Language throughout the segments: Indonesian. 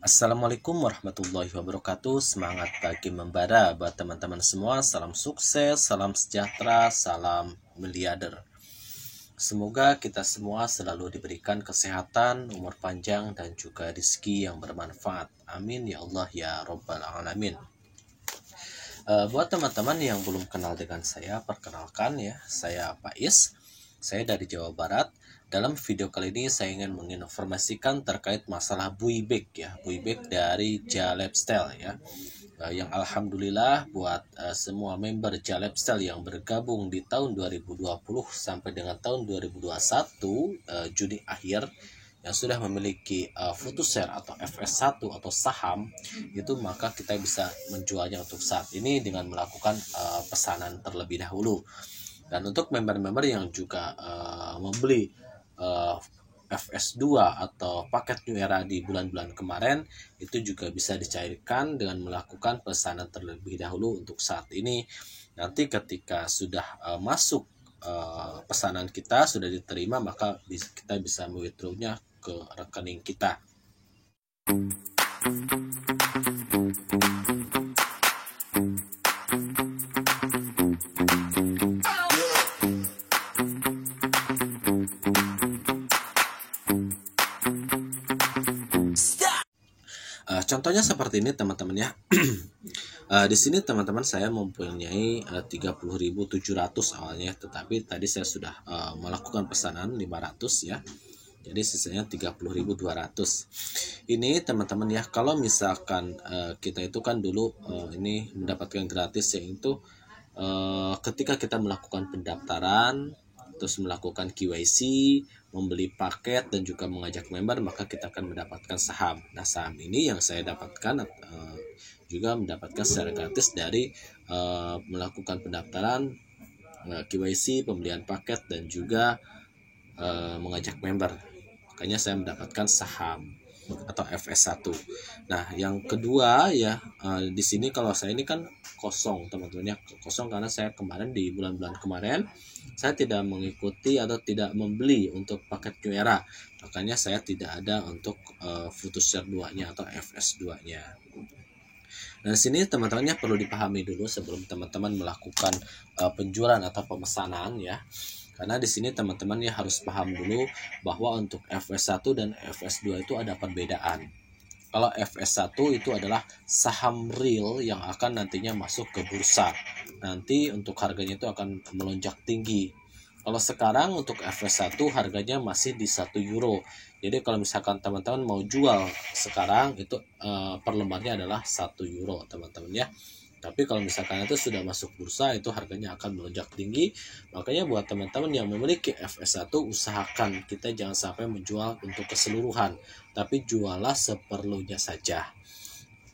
Assalamualaikum warahmatullahi wabarakatuh. Semangat pagi membara buat teman-teman semua. Salam sukses, salam sejahtera, salam miliarder. Semoga kita semua selalu diberikan kesehatan, umur panjang, dan juga rezeki yang bermanfaat. Amin ya Allah ya Rabbal Alamin. Buat teman-teman yang belum kenal dengan saya, perkenalkan ya, saya Faiz. Saya dari Jawa Barat. Dalam video kali ini saya ingin menginformasikan terkait masalah buibag ya, buibag dari Jalebstyle ya. Yang alhamdulillah buat semua member Jalebstyle yang bergabung di tahun 2020 sampai dengan tahun 2021 Juni akhir yang sudah memiliki Futushare atau FS1 atau saham itu, maka kita bisa menjualnya untuk saat ini dengan melakukan pesanan terlebih dahulu. Dan untuk member-member yang juga membeli FS2 atau paket New Era di bulan-bulan kemarin, itu juga bisa dicairkan dengan melakukan pesanan terlebih dahulu untuk saat ini. Nanti ketika sudah masuk pesanan kita sudah diterima, maka kita bisa withdraw-nya ke rekening kita. Contohnya seperti ini teman-teman ya. Di sini teman-teman saya mempunyai 30.700 awalnya, tetapi tadi saya sudah melakukan pesanan 500 ya. Jadi sisanya 30.200. Ini teman-teman ya, kalau misalkan kita itu kan dulu ini mendapatkan gratis, yaitu ketika kita melakukan pendaftaran, terus melakukan KYC, membeli paket dan juga mengajak member, maka kita akan mendapatkan saham. Nah, saham ini yang saya dapatkan juga mendapatkan secara gratis dari melakukan pendaftaran, KYC, pembelian paket dan juga mengajak member. Makanya saya mendapatkan saham atau FS1. Nah, yang kedua ya, di sini kalau saya ini kan kosong teman-teman ya, kosong karena saya kemarin di bulan-bulan kemarin saya tidak mengikuti atau tidak membeli untuk paket New Era, makanya saya tidak ada untuk Futushare 2-nya atau FS2-nya. Nah, di sini teman-temannya perlu dipahami dulu sebelum teman-teman melakukan penjualan atau pemesanan ya. Karena di sini teman-teman ya harus paham dulu bahwa untuk FS1 dan FS2 itu ada perbedaan. Kalau FS1 itu adalah saham real yang akan nantinya masuk ke bursa. Nanti untuk harganya itu akan melonjak tinggi. Kalau sekarang untuk FS1 harganya masih di 1 euro. Jadi kalau misalkan teman-teman mau jual sekarang itu per lembarnya adalah 1 euro teman-teman ya. Tapi kalau misalkan itu sudah masuk bursa, itu harganya akan melonjak tinggi. Makanya buat teman-teman yang memiliki FS1, usahakan kita jangan sampai menjual untuk keseluruhan, tapi jualah seperlunya saja.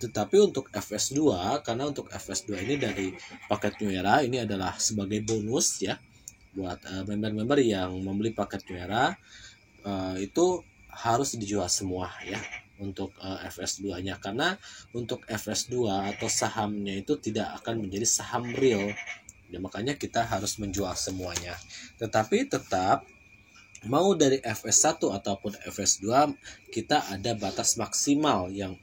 Tetapi untuk FS2, karena untuk FS2 ini dari paket New Era, ini adalah sebagai bonus ya buat member-member yang membeli paket New Era, itu harus dijual semua ya untuk FS2-nya, karena untuk FS2 atau sahamnya itu tidak akan menjadi saham real ya, makanya kita harus menjual semuanya. Tetapi tetap mau dari FS1 ataupun FS2 kita ada batas maksimal yang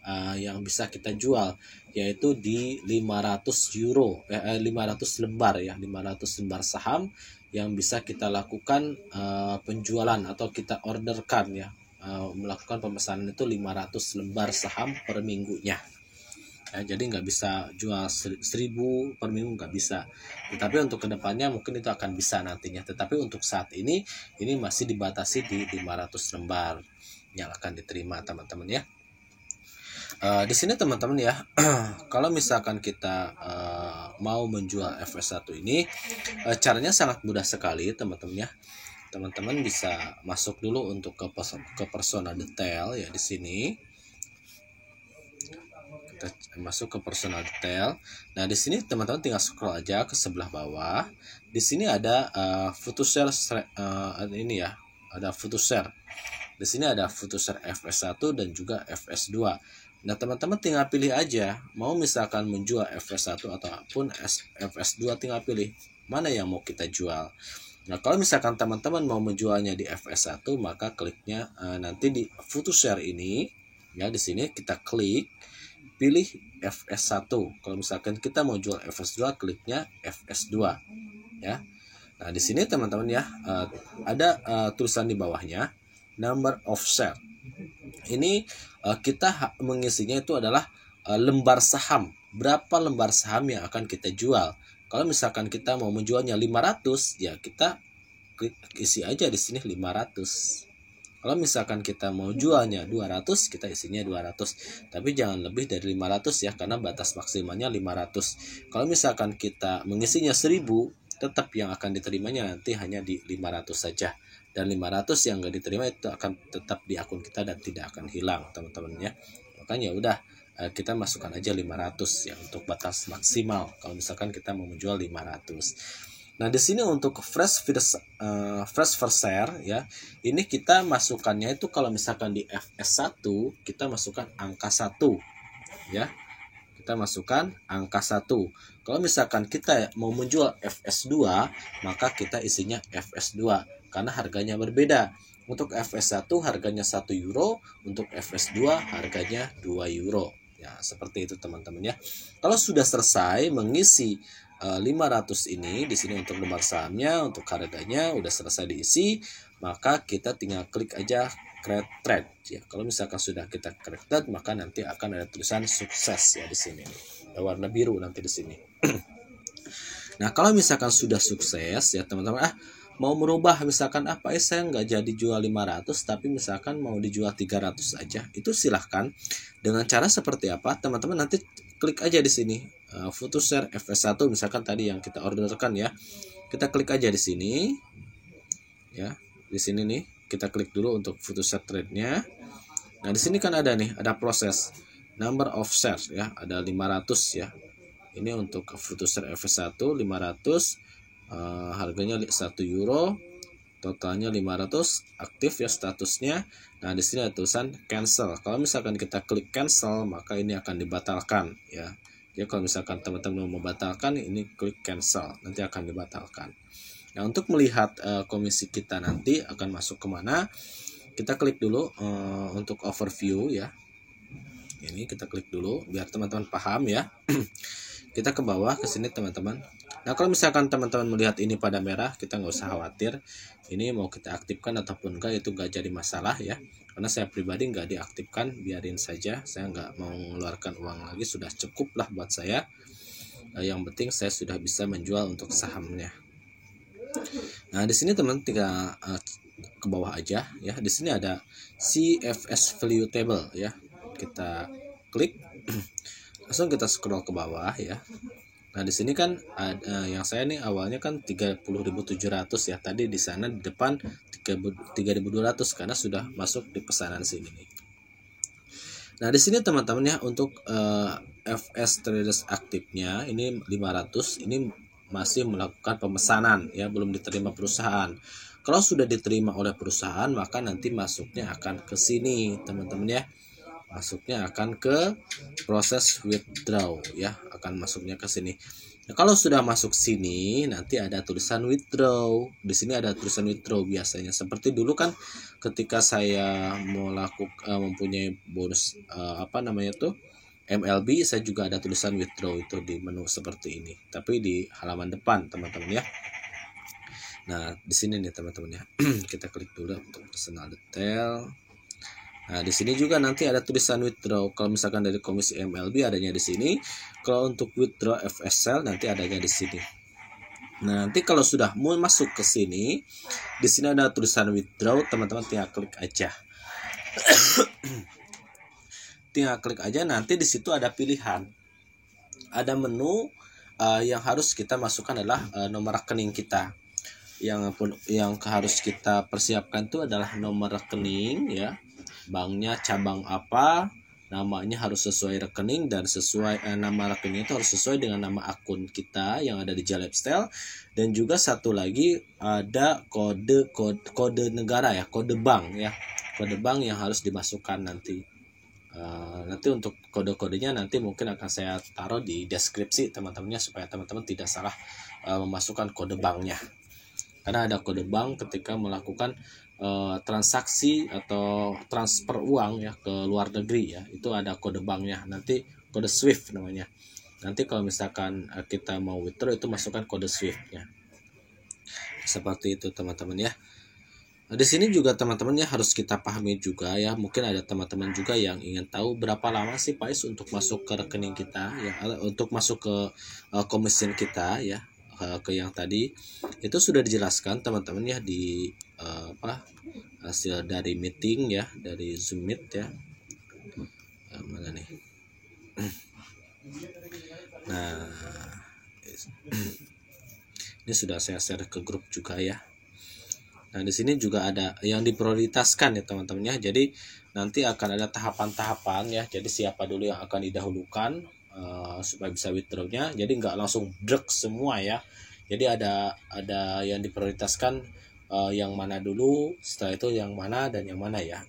bisa kita jual, yaitu di 500 euro 500 lembar ya, 500 lembar saham yang bisa kita lakukan penjualan atau kita orderkan ya, melakukan pemesanan itu 500 lembar saham per minggunya ya. Jadi nggak bisa jual 1.000 per minggu, nggak bisa. Tetapi untuk kedepannya mungkin itu akan bisa nantinya. Tetapi untuk saat ini masih dibatasi di 500 lembar yang akan diterima teman-teman ya. Di sini teman-teman ya, kalau misalkan kita mau menjual FS1 ini, caranya sangat mudah sekali teman-teman ya. Teman-teman bisa masuk dulu untuk ke personal detail ya. Di sini kita masuk ke personal detail. Nah, di sini teman-teman tinggal scroll aja ke sebelah bawah. Di sini ada Futushare ini ya, ada Futushare. Di sini ada Futushare FS1 dan juga FS2. Nah, teman-teman tinggal pilih aja, mau misalkan menjual FS1 ataupun FS2, tinggal pilih mana yang mau kita jual. Nah, kalau misalkan teman-teman mau menjualnya di FS1, maka kliknya nanti di Futushare ini. Ya, di sini kita klik, pilih FS1. Kalau misalkan kita mau jual FS2, kliknya FS2 ya. Nah, di sini teman-teman ya, ada tulisan di bawahnya number of share. Ini kita mengisinya itu adalah lembar saham. Berapa lembar saham yang akan kita jual? Kalau misalkan kita mau menjualnya 500, ya kita klik isi aja di sini 500. Kalau misalkan kita mau jualnya 200, kita isinya 200. Tapi jangan lebih dari 500 ya, karena batas maksimalnya 500. Kalau misalkan kita mengisinya 1000, tetap yang akan diterimanya nanti hanya di 500 saja. Dan 500 yang nggak diterima itu akan tetap di akun kita dan tidak akan hilang, teman-teman ya. Makanya udah, kita masukkan aja 500 ya untuk batas maksimal kalau misalkan kita mau menjual 500. Nah, di sini untuk fresh first share ya, ini kita masukkannya itu kalau misalkan di FS1 kita masukkan angka 1 ya. Kita masukkan angka 1. Kalau misalkan kita mau menjual FS2, maka kita isinya FS2 karena harganya berbeda. Untuk FS1 harganya 1 euro, untuk FS2 harganya 2 euro. Ya, seperti itu teman-teman ya. Kalau sudah selesai mengisi 500 ini di sini untuk lembar sahamnya, untuk harganya udah selesai diisi, maka kita tinggal klik aja create trade ya. Kalau misalkan sudah kita create trade, maka nanti akan ada tulisan sukses ya di sini nih. Warna biru nanti di sini. Nah, kalau misalkan sudah sukses ya teman-teman, mau merubah misalkan apa saya nggak jadi jual 500 tapi misalkan mau dijual 300 aja, itu silahkan. Dengan cara seperti apa teman-teman, nanti klik aja di sini Futushare FS1 misalkan tadi yang kita orderkan ya. Kita klik aja di sini ya. Di sini nih kita klik dulu untuk Futushare trade-nya. Nah, di sini kan ada nih, ada proses number of shares ya, ada 500 ya. Ini untuk Futushare FS1 500, harganya 1 euro, totalnya 500, aktif ya statusnya. Nah, di sini ada tulisan cancel. Kalau misalkan kita klik cancel, maka ini akan dibatalkan ya. Ya, kalau misalkan teman-teman mau membatalkan, ini klik cancel, nanti akan dibatalkan. Nah, untuk melihat komisi kita nanti akan masuk kemana, kita klik dulu untuk overview ya. Ini kita klik dulu biar teman-teman paham ya. Kita ke bawah ke sini teman-teman. Nah, kalau misalkan teman-teman melihat ini pada merah, kita nggak usah khawatir. Ini mau kita aktifkan ataupun enggak itu nggak jadi masalah ya. Karena saya pribadi nggak diaktifkan, biarin saja. Saya nggak mau mengeluarkan uang lagi, sudah cukup lah buat saya. Yang penting saya sudah bisa menjual untuk sahamnya. Nah, di sini teman tinggal ke bawah aja ya. Di sini ada CFS Value Table ya. Kita klik, langsung kita scroll ke bawah ya. Nah, di sini kan ada yang saya nih awalnya kan 30.700 ya. Tadi di sana di depan 3.200 karena sudah masuk di pesanan sini nih. Nah, di sini teman-teman ya untuk FS Traders aktifnya ini 500, ini masih melakukan pemesanan ya, belum diterima perusahaan. Kalau sudah diterima oleh perusahaan, maka nanti masuknya akan ke sini, teman-teman ya. Masuknya akan ke proses withdraw ya, akan masuknya ke sini. Nah, kalau sudah masuk sini nanti ada tulisan withdraw. Di sini ada tulisan withdraw biasanya. Seperti dulu kan ketika saya mempunyai bonus MLB, saya juga ada tulisan withdraw itu di menu seperti ini. Tapi di halaman depan teman-teman ya. Nah, di sini nih teman-teman ya. Kita klik dulu untuk personal detail. Nah, di sini juga nanti ada tulisan withdraw. Kalau misalkan dari komisi MLB adanya di sini. Kalau untuk withdraw FSL nanti adanya di sini. Nah, nanti kalau sudah mau masuk ke sini, di sini ada tulisan withdraw, teman-teman tinggal klik aja. Tinggal klik aja, nanti di situ ada pilihan. Ada menu yang harus kita masukkan adalah nomor rekening kita. Yang harus kita persiapkan itu adalah nomor rekening ya. Banknya cabang apa, namanya harus sesuai rekening, dan sesuai nama rekening itu harus sesuai dengan nama akun kita yang ada di Jalebstyle. Dan juga satu lagi ada kode negara ya, kode bank ya, kode bank yang harus dimasukkan nanti. Nanti untuk kode-kodenya nanti mungkin akan saya taruh di deskripsi teman-temannya supaya teman-teman tidak salah memasukkan kode banknya. karena ada kode bank ketika melakukan transaksi atau transfer uang ya ke luar negeri ya, itu ada kode banknya, nanti kode SWIFT namanya. Nanti kalau misalkan kita mau withdraw itu masukkan kode SWIFT-nya. Seperti itu teman-teman ya. Di sini juga teman-teman ya harus kita pahami juga ya, mungkin ada teman-teman juga yang ingin tahu berapa lama sih Pais untuk masuk ke rekening kita ya, untuk masuk ke komision kita ya, ke yang tadi itu sudah dijelaskan teman-teman ya di hasil dari meeting ya, dari Zoom Meet ya. Mana nih? Nah, ini sudah saya share ke grup juga ya. Nah, di sini juga ada yang diprioritaskan ya teman-teman ya. Jadi nanti akan ada tahapan-tahapan ya. Jadi siapa dulu yang akan didahulukan supaya bisa withdrawnya. Jadi nggak langsung drag semua ya. Jadi ada yang diprioritaskan yang mana dulu, setelah itu yang mana dan yang mana ya.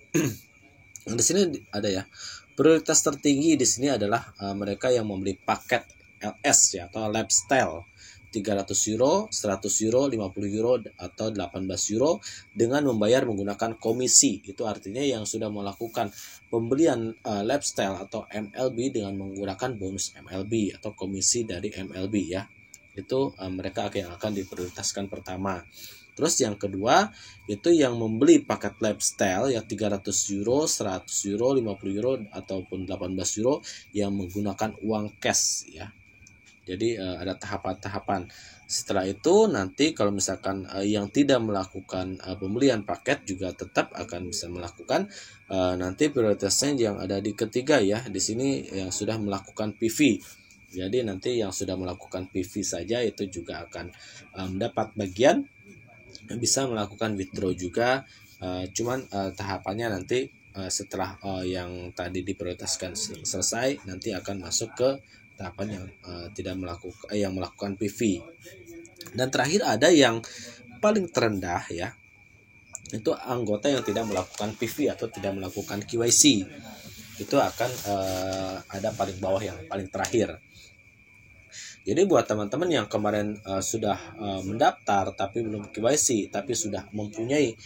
Nah, di sini ada ya. Prioritas tertinggi di sini adalah mereka yang membeli paket LS ya atau lifestyle 300 euro, 100 euro, 50 euro, atau 18 euro dengan membayar menggunakan komisi. Itu artinya yang sudah melakukan pembelian lifestyle atau MLB dengan menggunakan bonus MLB atau komisi dari MLB ya. Itu mereka yang akan diprioritaskan pertama. Terus yang kedua itu yang membeli paket lifestyle ya 300 euro, 100 euro, 50 euro, ataupun 18 euro yang menggunakan uang cash ya. Jadi ada tahapan-tahapan. Setelah itu nanti kalau misalkan yang tidak melakukan pembelian paket juga tetap akan bisa melakukan nanti prioritasnya yang ada di ketiga ya. Di sini yang sudah melakukan PV. Jadi nanti yang sudah melakukan PV saja itu juga akan mendapat bagian, bisa melakukan withdraw juga. Cuman tahapannya nanti setelah yang tadi diprioritaskan selesai, nanti akan masuk ke tahapan yang tidak melakukan yang melakukan PV. Dan terakhir ada yang paling terendah ya, itu anggota yang tidak melakukan PV atau tidak melakukan KYC. Itu akan ada paling bawah yang paling terakhir. Jadi buat teman-teman yang kemarin sudah mendaftar tapi belum KYC tapi sudah mempunyai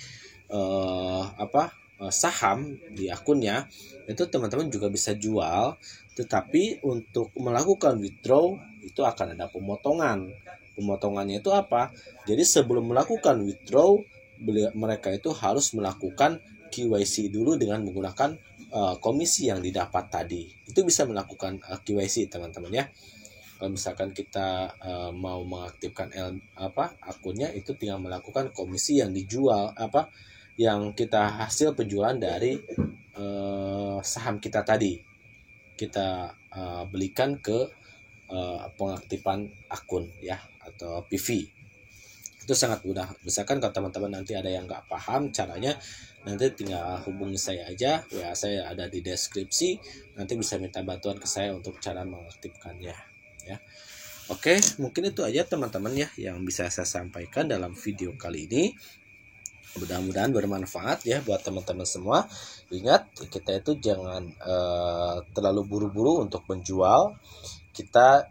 saham di akunnya, itu teman-teman juga bisa jual. Tetapi untuk melakukan withdraw itu akan ada pemotongan. Pemotongannya itu apa? Jadi sebelum melakukan withdraw, mereka itu harus melakukan KYC dulu dengan menggunakan komisi yang didapat tadi. Itu bisa melakukan KYC teman-teman ya. Kalau misalkan kita mau mengaktifkan akunnya, itu tinggal melakukan komisi yang dijual yang kita hasil penjualan dari saham kita tadi, kita belikan ke pengaktifan akun ya atau PV. Itu sangat mudah. Misalkan kalau teman-teman nanti ada yang nggak paham caranya, nanti tinggal hubungi saya aja ya, saya ada di deskripsi, nanti bisa minta bantuan ke saya untuk cara mengaktifkannya ya. Oke, mungkin itu aja teman-teman ya yang bisa saya sampaikan dalam video kali ini. Mudah-mudahan bermanfaat ya buat teman-teman semua. Ingat, kita itu jangan terlalu buru-buru untuk menjual. Kita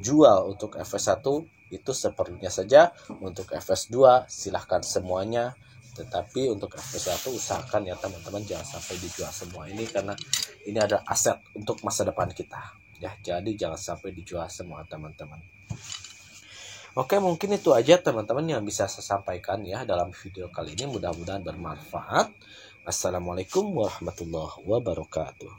jual untuk FS1 itu seperlunya saja. Untuk FS2 silahkan semuanya. Tetapi untuk FS1 usahakan ya teman-teman jangan sampai dijual semua ini, karena ini ada aset untuk masa depan kita ya. Jadi jangan sampai dijual semua teman-teman. Oke, mungkin itu aja teman-teman yang bisa saya sampaikan ya dalam video kali ini. Mudah-mudahan bermanfaat. Assalamualaikum warahmatullahi wabarakatuh.